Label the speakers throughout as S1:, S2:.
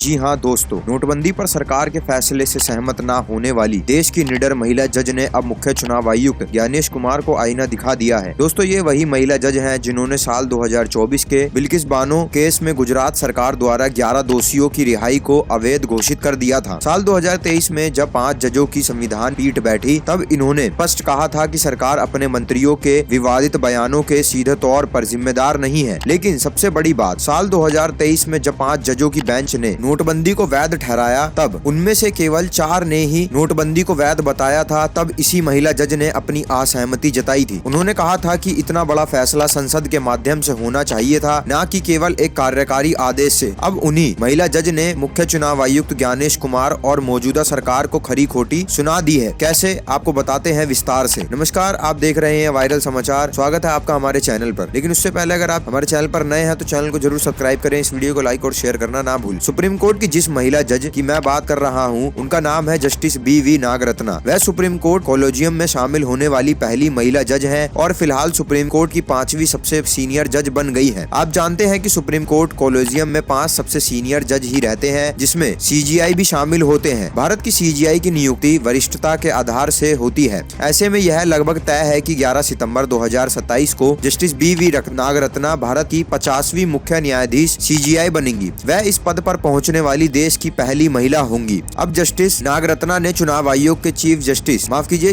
S1: जी हाँ दोस्तों, नोटबंदी पर सरकार के फैसले से सहमत न होने वाली देश की निडर महिला जज ने अब मुख्य चुनाव आयुक्त ज्ञानेश कुमार को आईना दिखा दिया है। दोस्तों, ये वही महिला जज हैं जिन्होंने साल 2024 के बिल्किस बानो केस में गुजरात सरकार द्वारा 11 दोषियों की रिहाई को अवैध घोषित कर दिया था। साल 2023 में जब 5 जजों की संविधान पीठ बैठी तब इन्होंने स्पष्ट कहा था कि सरकार अपने मंत्रियों के विवादित बयानों के सीधे तौर पर जिम्मेदार नहीं है। लेकिन सबसे बड़ी बात, साल 2023 में जब 5 जजों की बेंच ने नोटबंदी को वैध ठहराया तब उनमें से केवल 4 ने ही नोटबंदी को वैध बताया था। तब इसी महिला जज ने अपनी असहमति जताई थी। उन्होंने कहा था कि इतना बड़ा फैसला संसद के माध्यम से होना चाहिए था, न कि केवल एक कार्यकारी आदेश से। अब उन्हीं महिला जज ने मुख्य चुनाव आयुक्त ज्ञानेश कुमार और मौजूदा सरकार को खरी खोटी सुना दी है। कैसे, आपको बताते हैं विस्तार से। नमस्कार, आप देख रहे हैं वायरल समाचार। स्वागत है आपका हमारे चैनल पर। लेकिन उससे पहले अगर आप हमारे चैनल पर नए हैं तो चैनल को जरूर सब्सक्राइब करें, इस वीडियो को लाइक और शेयर करना ना भूल। सुप्रीम कोर्ट की जिस महिला जज की मैं बात कर रहा हूं, उनका नाम है जस्टिस BV नागरत्ना। वह सुप्रीम कोर्ट कॉलेजियम में शामिल होने वाली पहली महिला जज हैं और फिलहाल सुप्रीम कोर्ट की 5वीं सबसे सीनियर जज बन गई हैं। आप जानते हैं कि सुप्रीम कोर्ट कॉलेजियम में 5 सबसे सीनियर जज ही रहते हैं, जिसमें CJI भी शामिल होते हैं। भारत की CJI की नियुक्ति वरिष्ठता के आधार से होती है। ऐसे में यह लगभग तय है कि 11 सितंबर 2027 को जस्टिस BV नागरत्ना भारत की 50वीं मुख्य न्यायाधीश CJI बनेंगी। वह इस पद पर पहुंचने वाली देश की पहली महिला होंगी। अब जस्टिस नागरत्ना ने चुनाव आयोग के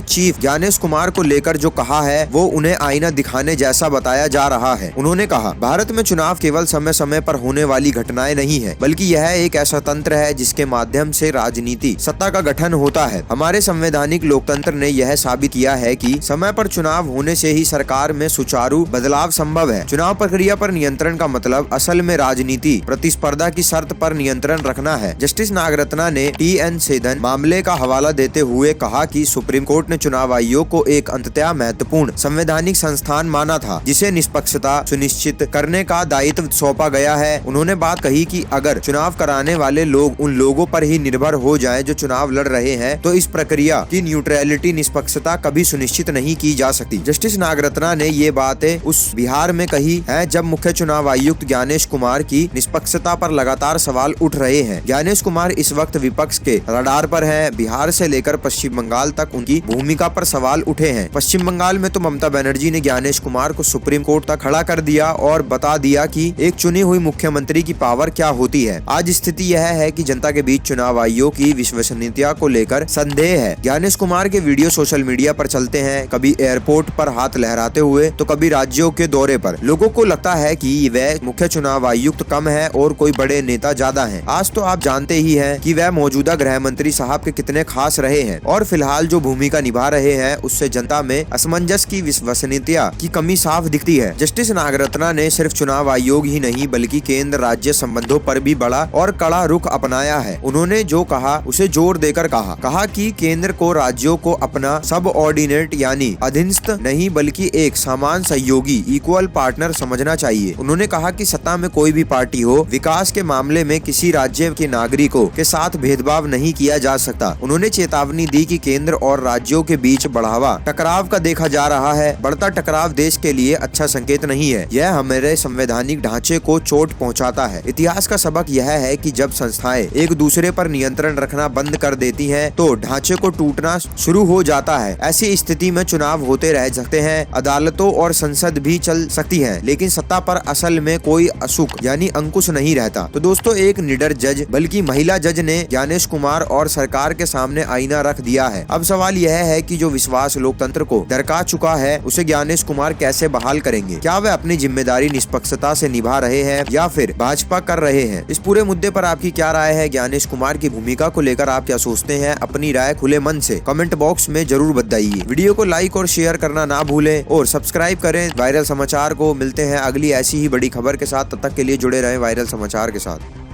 S1: चीफ ज्ञानेश कुमार को लेकर जो कहा है वो उन्हें आईना दिखाने जैसा बताया जा रहा है। उन्होंने कहा, भारत में चुनाव केवल समय समय पर होने वाली घटनाएं नहीं है, बल्कि यह एक ऐसा तंत्र है जिसके माध्यम से राजनीति सत्ता का गठन होता है। हमारे संवैधानिक लोकतंत्र ने यह साबित किया है कि समय पर चुनाव होने से ही सरकार में सुचारू बदलाव संभव है। चुनाव प्रक्रिया पर नियंत्रण का मतलब असल में राजनीति प्रतिस्पर्धा की शर्त पर नियंत्रण रखना है। जस्टिस नागरत्ना ने TN सेधन मामले का हवाला देते हुए कहा कि सुप्रीम कोर्ट ने चुनाव आयोग को एक अंततः महत्वपूर्ण संवैधानिक संस्थान माना था, जिसे निष्पक्षता सुनिश्चित करने का दायित्व सौंपा गया है। उन्होंने बात कही कि अगर चुनाव कराने वाले लोग उन लोगों पर ही निर्भर हो जाएं जो चुनाव लड़ रहे हैं, तो इस प्रक्रिया की न्यूट्रलिटी निष्पक्षता कभी सुनिश्चित नहीं की जा सकती। जस्टिस नागरत्ना ने ये बातें उस बिहार में कही है जब मुख्य चुनाव आयुक्त ज्ञानेश कुमार की निष्पक्षता पर लगातार सवाल उठ रहे हैं। ज्ञानेश कुमार इस वक्त विपक्ष के रडार पर हैं। बिहार से लेकर पश्चिम बंगाल तक उनकी भूमिका पर सवाल उठे हैं। पश्चिम बंगाल में तो ममता बनर्जी ने ज्ञानेश कुमार को सुप्रीम कोर्ट तक खड़ा कर दिया और बता दिया कि एक चुनी हुई मुख्यमंत्री की पावर क्या होती है। आज स्थिति यह है कि जनता के बीच चुनाव आयोग की विश्वसनीयता को लेकर संदेह है। ज्ञानेश कुमार के वीडियो सोशल मीडिया पर चलते हैं, कभी एयरपोर्ट पर हाथ लहराते हुए तो कभी राज्यों के दौरे पर। लोगों को लगता है कि वह मुख्य चुनाव आयुक्त कम है और कोई बड़े नेता ज्यादा हैं। आज तो आप जानते ही हैं कि वह मौजूदा गृह मंत्री साहब के कितने खास रहे हैं और फिलहाल जो भूमिका निभा रहे हैं उससे जनता में असमंजस की विश्वसनीयता की कमी साफ दिखती है। जस्टिस नागरत्ना ने सिर्फ चुनाव आयोग ही नहीं बल्कि केंद्र राज्य संबंधों पर भी बड़ा और कड़ा रुख अपनाया है। उन्होंने जो कहा उसे जोर देकर कहा कि केंद्र को राज्यों को अपना सब ऑर्डिनेट यानी अधीनस्थ नहीं बल्कि एक समान सहयोगी इक्वल पार्टनर समझना चाहिए। उन्होंने कहा कि सत्ता में कोई भी पार्टी हो, विकास के मामले में किसी राज्य के नागरिकों के साथ भेदभाव नहीं किया जा सकता। उन्होंने चेतावनी दी कि केंद्र और राज्यों के बीच बढ़ावा टकराव का देखा जा रहा है। बढ़ता टकराव देश के लिए अच्छा संकेत नहीं है। यह हमारे संवैधानिक ढांचे को चोट पहुंचाता है। इतिहास का सबक यह है कि जब संस्थाएं एक दूसरे पर नियंत्रण रखना बंद कर देती हैं, तो ढांचे को टूटना शुरू हो जाता है। ऐसी स्थिति में चुनाव होते रह सकते हैं, अदालतों और संसद भी चल सकती है, लेकिन सत्ता पर असल में कोई असुख यानी अंकुश नहीं रहता। तो दोस्तों, एक निडर जज बल्कि महिला जज ने ज्ञानेश कुमार और सरकार के सामने आईना रख दिया है। अब सवाल यह है कि जो विश्वास लोकतंत्र को दरका चुका है उसे ज्ञानेश कुमार कैसे बहाल करेंगे। क्या वे अपनी जिम्मेदारी निष्पक्षता से निभा रहे हैं या फिर भाजपा कर रहे हैं। इस पूरे मुद्दे पर आपकी क्या राय है। ज्ञानेश कुमार की भूमिका को लेकर आप क्या सोचते हैं, अपनी राय खुले मन से कमेंट बॉक्स में जरूर बताइए। वीडियो को लाइक और शेयर करना ना भूलें और सब्सक्राइब करें वायरल समाचार को। मिलते हैं अगली ऐसी ही बड़ी खबर के साथ, तब तक के लिए जुड़े रहें वायरल समाचार के साथ।